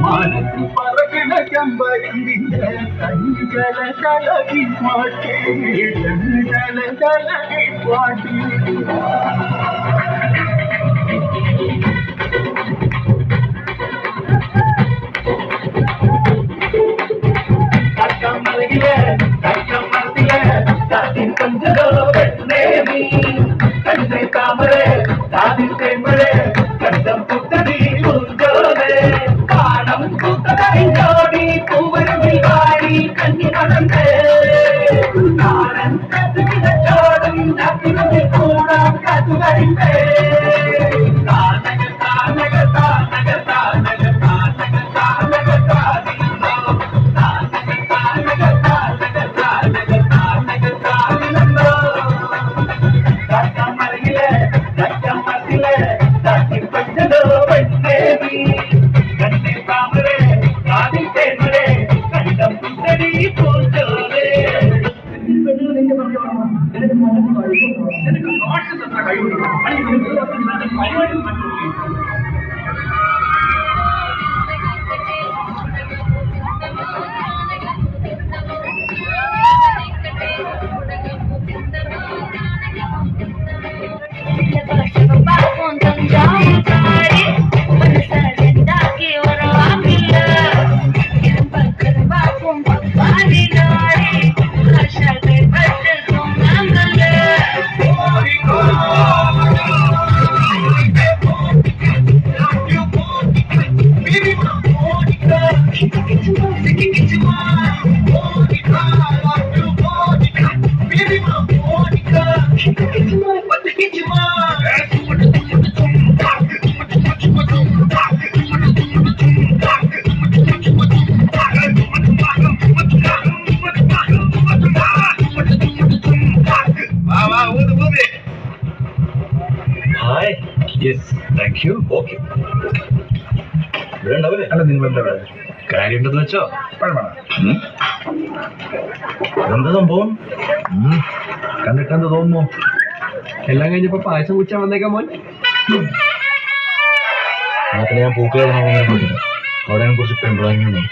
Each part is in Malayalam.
മനസ്സ് പറകണ ചമ്പരങ്ങിന്റെ കൈകള കലകി പാട്ടി കൈകള കലകി പാട്ടി കച്ചമറിയിലെ കാതിൻ പഞ്ചരോ വെണ്ണേമി കണ്ണേ താമരേ കാതിൻ തേമരേ കണ്ടം പുത്തരി കുഞ്ചോലേ കാണം പുത്തരിഞ്ചോടി പൂവരവിൽ വാടി കണ്ണി നടന്നേ കാരൻ കത്തുകിടച്ചോടും നത്തിനു കൂടാൻ കാത്തുകരിന്തേ താനക താനക താനക താനക താനക താനക താനക അല്ല നിങ്ങളെന്താ കാര്യം ഉണ്ടെന്ന് വെച്ചോ എന്താ സംഭവം കണ്ടിട്ടെന്ത് തോന്നുന്നു എല്ലാം കഴിഞ്ഞപ്പോ പായസം കുടിച്ചാൽ വന്നേക്കാൻ മോൻ നാട്ടിൽ ഞാൻ പൂക്കളെ അവിടെ കുറച്ച് പെൺപിളങ്ങി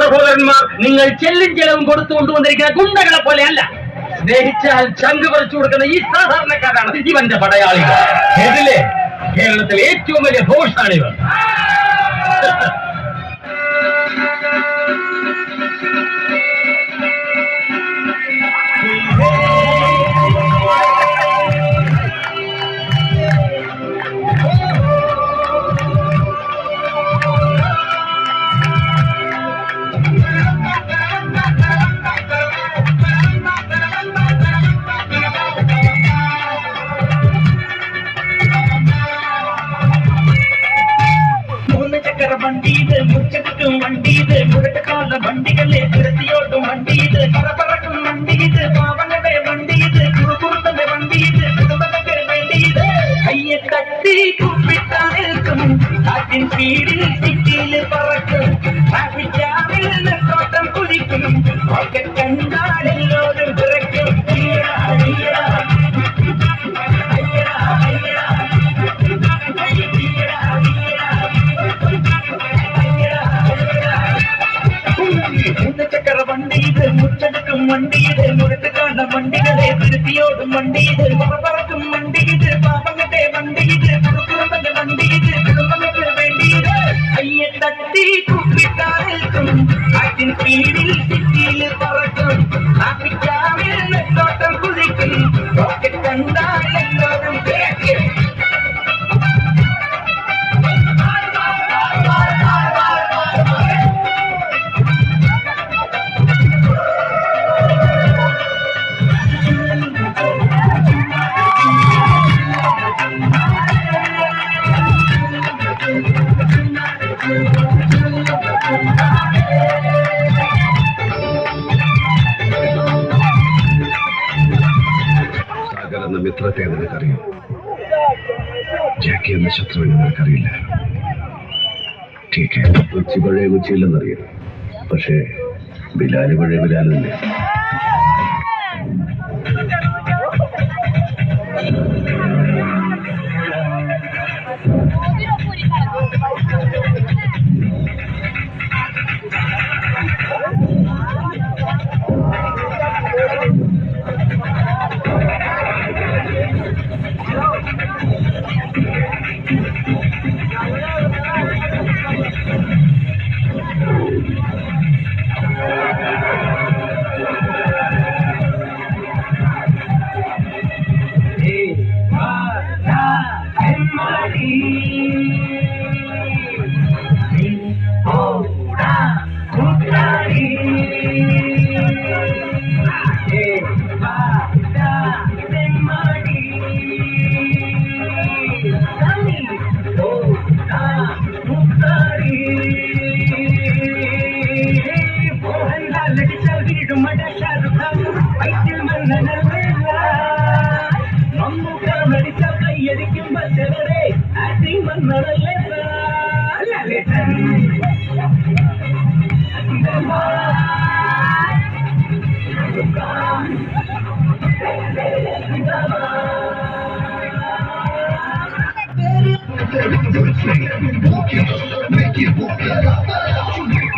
സഹോദരന്മാർ, നിങ്ങൾ ചെല്ലും ചെലവും കൊടുത്തു കൊണ്ടുവന്നിരിക്കുന്ന ഗുണ്ടകളെ പോലെയല്ല. സ്നേഹിച്ചാൽ ചങ്ക് പറിച്ചു കൊടുക്കുന്ന ഈ സാധാരണക്കാരാണ് ഇവന്റെ പടയാളികൾ. കേട്ടില്ലേ? കേരളത്തിലെ ഏറ്റവും വലിയ ഫോഴ്സാണിവർ. வண்டிது முச்சக்கும் வண்டிது முரட்டுக்கால வண்டிகளே திருத்தியோட்டும் வண்டிது பரபரக்கும் வண்டிது பாவனவே வண்டிது குறுகுறுத்தவே வண்டிது குடும்பத்துக்கு வேண்டியது கையை தட்டி கூப்பிட்டால் இருக்கும் காற்றின் ஸ்பீடில் சிட்டியில் பறக்கும் டிராபிக் ஜாமில் தோட்டம் குதிக்கும் பாக்கெட் கண்டால் எல்லோரும் பிறக்கும் ஐயா ஐயா சக்கர வண்டிது முச்சடுக்கும் வண்டிது முரட்டுக்கான வண்டிகளே திருத்தியோடும் வண்டிது பரபரக்கும் வண்டிது பாவங்கட்டே வண்டிது குடுக்குறந்த வண்டிது குடும்பங்களுக்கு வேண்டியது ஐய தட்டி கூப்பிட்டால் இருக்கும் காற்றின் ஸ்பீடில் சிட்டியில் பறக்கும் டிராபிக் ஜாமில் தோட்டம் குதிக்கும் ராக்கெட் கண்டால் எல்லோரும் பிறக்கும். സാഗർ എന്ന മിത്രത്തെ നിനക്കറിയും, ജാക്കി എന്ന ശത്രുവിനെ നിനക്കറിയില്ല. കൊച്ചി പഴയ കൊച്ചിയില്ലെന്നറിയാം, പക്ഷേ ബിലാല് പഴയ ബിലാല് തന്നെ. Make it